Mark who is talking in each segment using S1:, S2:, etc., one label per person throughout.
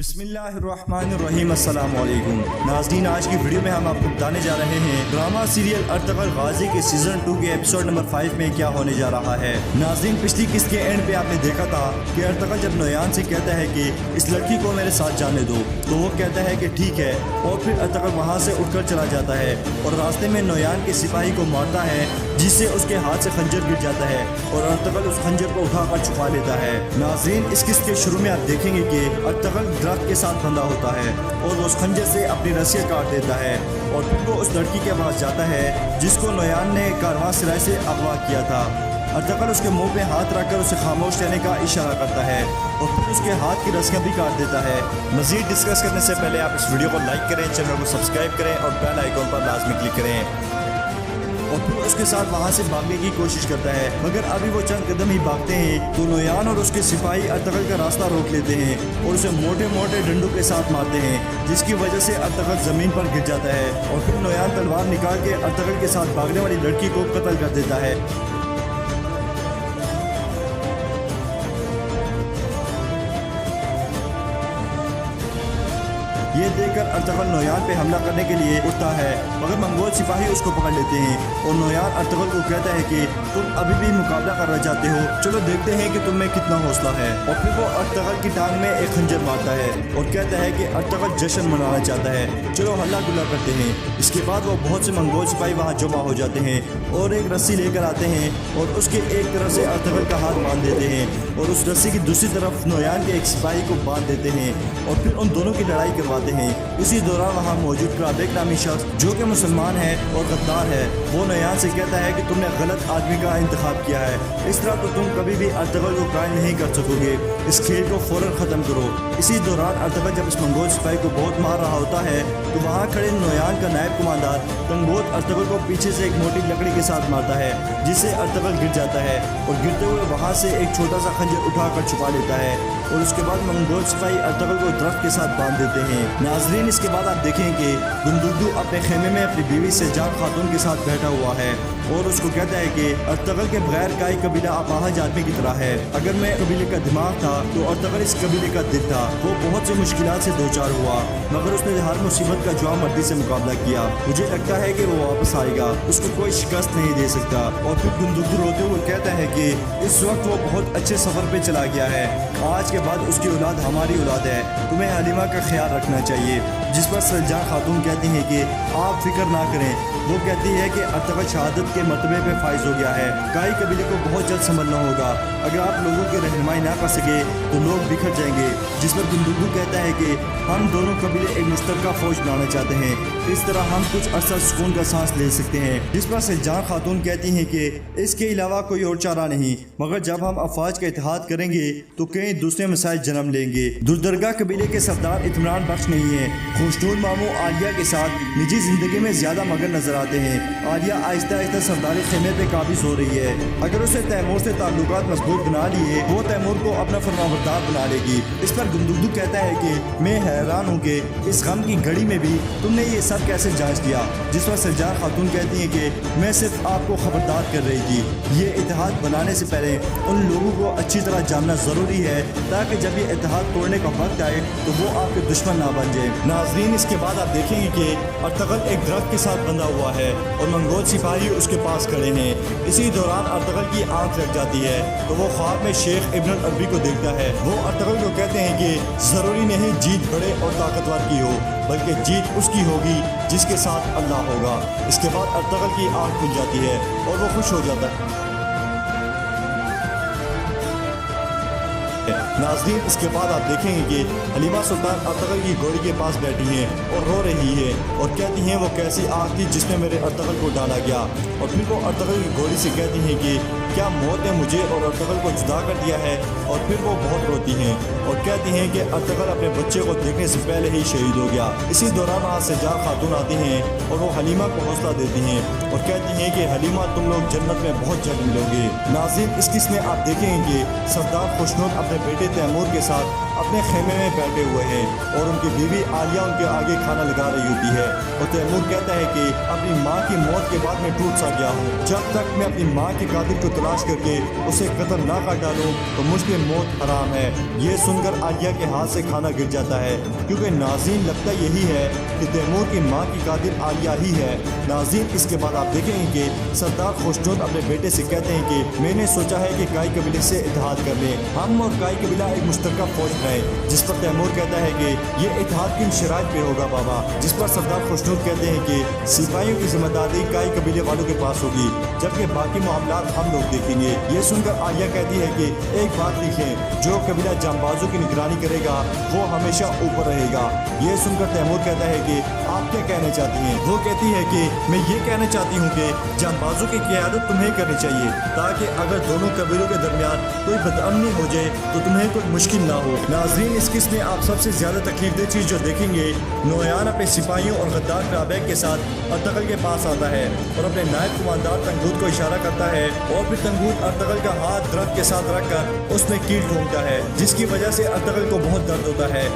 S1: بسم اللہ الرحمن الرحیم۔ السلام علیکم ناظرین، آج کی ویڈیو میں ہم آپ کو بتانے جا رہے ہیں ڈرامہ سیریل ارطغرل غازی کے سیزن 2 کے ایپیسوڈ نمبر 5 میں کیا ہونے جا رہا ہے۔ ناظرین، پچھلی قسط کے اینڈ پہ آپ نے دیکھا تھا کہ ارطغرل جب نویان سے کہتا ہے کہ اس لڑکی کو میرے ساتھ جانے دو تو وہ کہتا ہے کہ ٹھیک ہے، اور پھر ارطغرل وہاں سے اٹھ کر چلا جاتا ہے اور راستے میں نویان کے سپاہی کو مارتا ہے، جس سے اس کے ہاتھ سے خنجر گر جاتا ہے اور ارطغرل اس خنجر کو اٹھا کر چھپا لیتا ہے۔ ناظرین، اس قسط کے شروع میں آپ دیکھیں گے کہ ارطغرل درخت کے ساتھ بندھا ہوتا ہے اور وہ اس خنجر سے اپنی رسیاں کاٹ دیتا ہے اور پھر وہ اس لڑکی کے پاس جاتا ہے جس کو نویان نے کاروان سرائے سے اغوا کیا تھا۔ ارطغرل اس کے منہ پہ ہاتھ رکھ کر اسے خاموش رہنے کا اشارہ کرتا ہے اور پھر اس کے ہاتھ کی رسیاں بھی کاٹ دیتا ہے۔ مزید ڈسکس کرنے سے پہلے آپ اس ویڈیو کو لائک کریں، چینل کو سبسکرائب کریں اور بیل آئیکن پر لازمی کلک کریں، اور پھر اس کے ساتھ وہاں سے بھاگنے کی کوشش کرتا ہے، مگر ابھی وہ چند قدم ہی بھاگتے ہیں تو نویان اور اس کے سپاہی ارطغرل کا راستہ روک لیتے ہیں اور اسے موٹے موٹے ڈنڈوں کے ساتھ مارتے ہیں، جس کی وجہ سے ارطغرل زمین پر گر جاتا ہے اور پھر نویان تلوار نکال کے ارطغرل کے ساتھ بھاگنے والی لڑکی کو قتل کر دیتا ہے۔ یہ دیکھ کر ارطغرل نویان پہ حملہ کرنے کے لیے اٹھتا ہے، مگر منگول سپاہی اس کو پکڑ لیتے ہیں اور نویان ارطغرل کو کہتا ہے کہ تم ابھی بھی مقابلہ کرنا چاہتے ہو، چلو دیکھتے ہیں کہ تم میں کتنا حوصلہ ہے، اور پھر وہ ارطغرل کی ٹانگ میں ایک خنجر مارتا ہے اور کہتا ہے کہ ارطغرل جشن منانا چاہتا ہے، چلو ہلا گلا کرتے ہیں۔ اس کے بعد وہ بہت سے منگول سپاہی وہاں جمع ہو جاتے ہیں اور ایک رسی لے کر آتے ہیں اور اس کے ایک طرف سے ارطغرل کا ہاتھ باندھ دیتے ہیں اور اس رسی کی دوسری طرف نویان کے ایک سپاہی کو باندھ دیتے ہیں اور پھر ان دونوں کی لڑائی کرواتے ہیں۔ اسی دوران وہاں موجود کرابیک نامی شخص جو کہ مسلمان ہے اور غدار ہے، وہ نویان سے کہتا ہے کہ تم نے غلط آدمی کا انتخاب کیا ہے، اس طرح تو تم کبھی بھی ارطغرل کو قائل نہیں کر سکو گے، اس کھیل کو فوراً ختم کرو۔ اسی دوران ارطغرل جب اس منگول سپاہی کو بہت مار رہا ہوتا ہے تو وہاں کھڑے نویان کا نائب کماندار تنگبوت ارطغرل کو پیچھے سے ایک موٹی لکڑی کے ساتھ مارتا ہے، جس سے ارطغرل گر جاتا ہے اور گرتے ہوئے وہاں سے ایک چھوٹا سا خنجر اٹھا کر چھپا لیتا ہے اور اس کے بعد منگول سپاہی ارطغرل کو درخت کے ساتھ باندھ دیتے ہیں۔ ناظرین، اس کے بعد آپ دیکھیں کہ گندگدو اپنے خیمے میں اپنی بیوی سجاد خاتون کے ساتھ بیٹھا ہوا ہے اور اس کو کہتا ہے کہ ارطغرل کے بغیر کا ایک قبیلہ اپاہج آدمی کی طرح ہے، اگر میں قبیلے کا دماغ تھا تو ارطغرل اس قبیلے کا دل تھا۔ وہ بہت سی مشکلات سے دوچار ہوا مگر اس نے ہر مصیبت کا جوان مردی سے مقابلہ کیا، مجھے لگتا ہے کہ وہ واپس آئے گا، اس کو کوئی شکست نہیں دے سکتا۔ اور پھر گندگدو روتے ہوئے کہتا ہے کہ اس وقت وہ بہت اچھے سفر پہ چلا گیا ہے، آج کے بعد اس کی اولاد ہماری اولاد ہے، تمہیں حلیمہ کا خیال رکھنا چاہیے۔ جس پر سجاد خاتون کہتی ہیں کہ آپ فکر نہ کریں، وہ کہتی ہے کہ ارطغرل شہادت کے مرتبے پہ فائز ہو گیا ہے، کائی قبیلے کو بہت جلد سنبھلنا ہوگا، اگر آپ لوگوں کی رہنمائی نہ کر سکے تو لوگ بکھر جائیں گے۔ جس پر گندگدو کہتا ہے کہ ہم دونوں قبیلے ایک مشترکہ فوج بنانا چاہتے ہیں، اس طرح ہم کچھ عرصہ سکون کا سانس لے سکتے ہیں۔ جس پر سجاد خاتون کہتی ہیں کہ اس کے علاوہ کوئی اور چارہ نہیں، مگر جب ہم افواج کا اتحاد کریں گے تو کئی دوسرے مسائل جنم لیں گے۔ دردرگاہ قبیلے کے سردار اطمینان بخش نہیں ہیں، خوشنود ماموں عالیہ کے ساتھ نجی زندگی میں زیادہ مگن نظر آتے ہیں۔ عالیہ آہستہ آہستہ سرداری خیمے پہ قابض ہو رہی ہے، اگر اسے تیمور سے تعلقات مضبوط بنا لیے وہ تیمور کو اپنا فرمانبردار بنا لے گی۔ اس پر گندگدو کہتا ہے کہ میں حیران ہوں کہ اس غم کی گھڑی میں بھی تم نے یہ سب کیسے جانچ لیا۔ جس پر سجاد خاتون کہتی ہیں کہ میں صرف آپ کو خبردار کر رہی تھی، یہ اتحاد بنانے سے پہلے ان لوگوں کو اچھی طرح جاننا ضروری ہے تاکہ جب یہ اتحاد توڑنے کا وقت آئے تو وہ آپ کے دشمن نہ بن جائے۔ ناظرین، اس کے بعد آپ دیکھیں گے کہ ارطغرل ایک درخت کے ساتھ بندھا ہوا ہے اور منگول سپاہی اس کے پاس کھڑے ہیں۔ اسی دوران ارطغرل کی آنکھ لگ جاتی ہے تو وہ خواب میں شیخ ابن العربی کو دیکھتا ہے، وہ ارطغرل کو کہتے ہیں کہ ضروری نہیں جیت بڑے اور طاقتور کی ہو، بلکہ جیت اس کی ہوگی جس کے ساتھ اللہ ہوگا۔ اس کے بعد ارطغرل کی آنکھ کھل جاتی ہے اور وہ خوش ہو جاتا ہے۔ ناظرین، اس کے بعد آپ دیکھیں گے کہ حلیمہ سلطان ارطغرل کی گھوڑی کے پاس بیٹھی ہیں اور رو رہی ہے اور کہتی ہیں وہ کیسی آگ تھی جس میں میرے ارطغرل کو ڈالا گیا، اور پھر وہ ارطغرل کی گھوڑی سے کہتی ہیں کہ کیا موت نے مجھے اور ارطغرل کو جدا کر دیا ہے، اور پھر وہ بہت روتی ہیں اور کہتی ہیں کہ ارطغرل اپنے بچے کو دیکھنے سے پہلے ہی شہید ہو گیا۔ اسی دوران وہاں سجاد خاتون آتی ہیں اور وہ حلیمہ کو حوصلہ دیتی ہیں اور کہتی ہیں کہ حلیمہ تم لوگ جنت میں بہت جلد ملو گے۔ ناظرین، اس قسط میں آپ دیکھیں گے کہ سردار خوشنود اپنے بیٹے تیمور کے ساتھ अपने खेमे में बैठे हुए हैं और उनकी बीवी आलिया उनके आगे खाना लगा रही होती है और तैमूर कहता है कि अपनी माँ की मौत के बाद मैं टूट सा गया हूँ। जब तक मैं अपनी माँ के कातिल को तलाश करके उसे कत्ल ना कर डालूं तो मुझ पे मौत हराम है। ये सुनकर आलिया के हाथ से खाना गिर जाता है क्योंकि नाज़रीन लगता यही है कि तैमूर की माँ की कातिल आलिया ही है। नाज़रीन इसके बाद आप देखेंगे कि सरदार खुशनुद अपने बेटे से कहते हैं कि मैंने सोचा है कि काई कबीले से इत्तेहाद कर लें, हम और काई कबीला एक मुश्तरका फौज बनाएं। जिस पर तैमूर कहता है कि ये इत्तेहाद किन शराइत पे होगा बाबा। जिस पर सरदार खुशनुद कहते हैं कि सिपाहियों की जिम्मेदारी काई कबीले वालों के पास होगी जबकि बाकी मामलात हम लोग देखेंगे। ये सुनकर आलिया कहती है कि एक बात लिखें, जो कबीला जांबाजों की निगरानी करेगा वो हमेशा ऊपर रहेगा। ये सुनकर तैमूर कहता है कि आप क्या कहना चाहती हैं? वो कहती है कि मैं ये कहना चाहती हूँ कि जांबाजों की क़यादत तुम्हें करनी चाहिए ताकि अगर दोनों कबीलों के दरमियान कोई बदअमनी हो जाए तो तुम्हें कोई मुश्किल ना हो। नाज़रीन इस किस्म में आप सबसे ज़्यादा तकलीफदेह चीज़ जो देखेंगे, नोयान अपने सिपाहियों और गद्दार क्राबैक के साथ अर्तगल के पास आता है और अपने नायब कमांडर तंगूद को इशारा करता है और फिर तंगूद अर्तगल का हाथ दरख्त के साथ रखकर उसमें कील ठोंकता है जिसकी वजह से अर्तगल को बहुत दर्द होता है।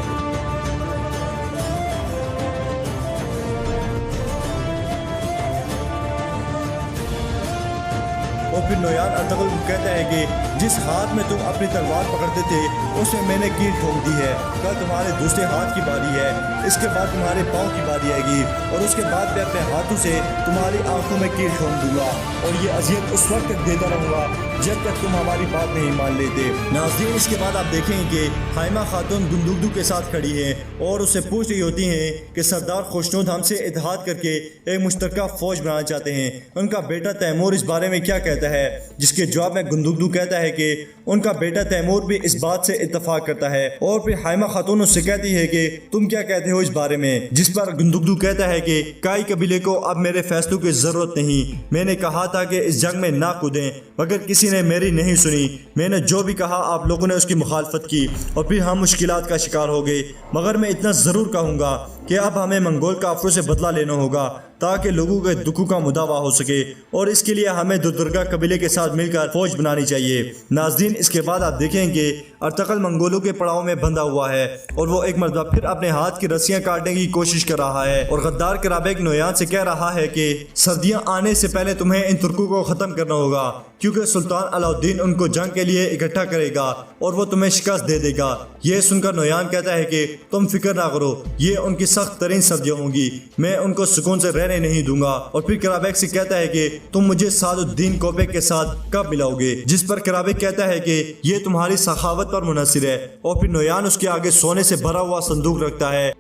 S1: और फिर नोयान अर्तगल को कहता है कि जिस हाथ में तुम अपनी तलवार पकड़ते थे उसमें मैंने कील ठोक दी है, कल तुम्हारे दूसरे हाथ की बारी है, इसके बाद तुम्हारे पाँव की बारी आएगी और उसके बाद मैं अपने हाथों से तुम्हारी आंखों में कील ठोक दूंगा और ये अजियत उस वक्त तक देता रहूँगा जब तक तुम हमारी बात नहीं मान लेते। नाज़रीन इसके बाद आप देखेंगे कि हाइमा खातून गुंदुगदू के साथ खड़ी हैं और उससे पूछ रही होती हैं कि सरदार खुशनुद हमसे इत्तेहाद करके एक मुश्तरका फौज बनाना चाहते हैं, उनका बेटा तैमूर इस बारे में क्या कहता है। जिसके जवाब में गुंदुगदू कहता है कि उनका बेटा तैमूर भी इस बात से इत्तफाक करता है और फिर हाइमा खातून उससे कहती है कि तुम क्या कहते हो इस बारे में। जिस पर गुंदुगदू कहता है कि काई कबीले को अब मेरे फैसलों की जरूरत नहीं, मैंने कहा था कि इस जंग में ना कूदें मगर किसी ने मेरी नहीं सुनी, मैंने जो भी कहा आप लोगों ने उसकी मुखालफत की और फिर हम मुश्किलात का शिकार हो गए। मगर मैं इतना ज़रूर कहूँगा कि अब हमें मंगोल काफिरों से बदला लेना होगा ताकि लोगों के दुखों का मुदावा हो सके और इसके लिए हमें दुर्दरगा कबीले के साथ मिलकर फौज बनानी चाहिए। नाज़रीन इसके बाद आप देखेंगे अर्तगल मंगोलों के पड़ाव में बंधा हुआ है और वो एक मरतबा फिर अपने हाथ की रस्सियां काटने की कोशिश कर रहा है और गद्दार क्राबैक नोयान से कह रहा है कि सर्दियां आने से पहले तुम्हें इन तुर्कों को ख़त्म करना होगा क्योंकि सुल्तान अलाउद्दीन उनको जंग के लिए इकट्ठा करेगा और वो तुम्हें शिकस्त दे देगा। ये सुनकर नोयान कहता है कि तुम फिक्र ना करो, ये उनकी सख्त तरीन सर्दियाँ होंगी, मैं उनको सुकून से रहने नहीं दूंगा। और फिर क्राबैक से कहता है कि तुम मुझे सादुद्दीन कोपेक के साथ कब मिलाओगे। जिस पर क्राबैक कहता है कि ये तुम्हारी सखावत पर मुनहसिर है और फिर नोयान उसके आगे सोने से भरा हुआ संदूक रखता है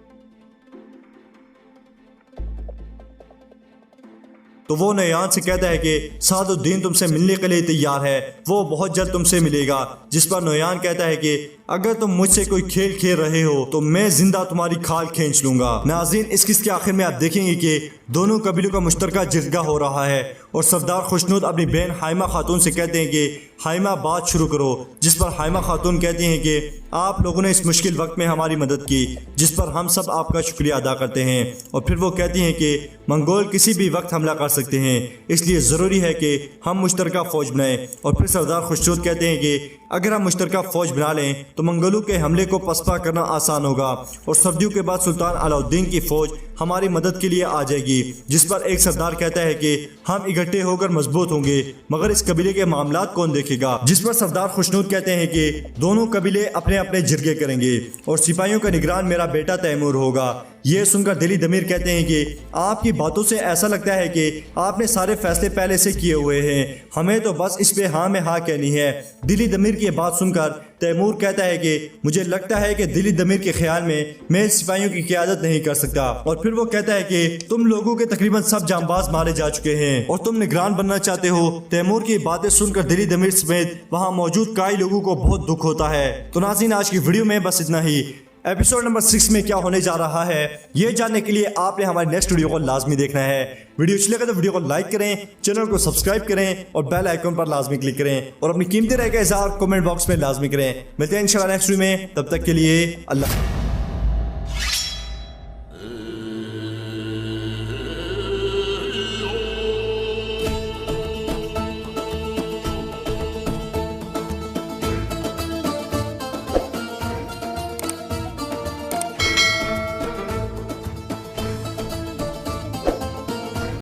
S1: तो वो नोयान से कहता है कि सादुद्दीन तुमसे मिलने के लिए तैयार है, वो बहुत जल्द तुमसे मिलेगा। जिस पर नोयान कहता है कि अगर तुम मुझसे कोई खेल खेल रहे हो तो मैं जिंदा तुम्हारी खाल खींच लूंगा। नाज़रीन इस किस्से के आखिर में आप देखेंगे कि दोनों कबीलों का मुश्तरका जिरगा हो रहा है और सरदार खुशनुद अपनी बहन हाइमा खातून से कहते हैं कि हाइमा बात शुरू करो। जिस पर हाइमा खातून कहती हैं कि आप लोगों ने इस मुश्किल वक्त में हमारी मदद की जिस पर हम सब आपका शुक्रिया अदा करते हैं। और फिर वो कहती हैं कि मंगोल किसी भी वक्त हमला कर सकते हैं, इसलिए ज़रूरी है कि हम मुश्तरका फ़ौज बनाएं। और फिर सरदार खुशनुद कहते हैं कि अगर हम मुश्तरका फ़ौज बना लें तो मंगोलों के हमले को पसपा करना आसान होगा और सर्दियों के बाद सुल्तान अलाउद्दीन की फ़ौज हमारी मदद के लिए आ जाएगी। जिस पर एक सरदार कहता है कि हम इकट्ठे होकर मजबूत होंगे मगर इस कबीले के मामलात कौन देखेगा। जिस पर सरदार खुशनुद कहते हैं कि दोनों कबीले अपने अपने जिरगे करेंगे और सिपाहियों का निगरान मेरा बेटा तैमूर होगा। ये सुनकर दिली दमीर कहते हैं कि आपकी बातों से ऐसा लगता है कि आपने सारे फैसले पहले से किए हुए हैं, हमें तो बस इस पे हाँ में हाँ कहनी है। दिली दमीर की बात सुनकर तैमूर कहता है कि मुझे लगता है कि दिली दमीर के ख्याल में मैं सिपाहियों की क़यादत नहीं कर सकता। और फिर वो कहता है कि तुम लोगों के तकरीबन सब जांबाज मारे जा चुके हैं और तुम निगरान बनना चाहते हो। तैमूर की बातें सुनकर दिली दमीर समेत वहाँ मौजूद कई लोगों को बहुत दुख होता है। तो नाज़रीन आज की वीडियो में बस इतना ही। एपिसोड नंबर 6 में क्या होने जा रहा है ये जानने के लिए आपने हमारे नेक्स्ट वीडियो को लाजमी देखना है। वीडियो अच्छी लगे तो वीडियो को लाइक करें, चैनल को सब्सक्राइब करें और बेल आइकन पर लाजमी क्लिक करें और अपनी कीमती राय का इज़हार कमेंट बॉक्स में लाजमी करें। मिलते हैं इंशाल्लाह नेक्स्ट वीडियो में, तब तक के लिए अल्लाह।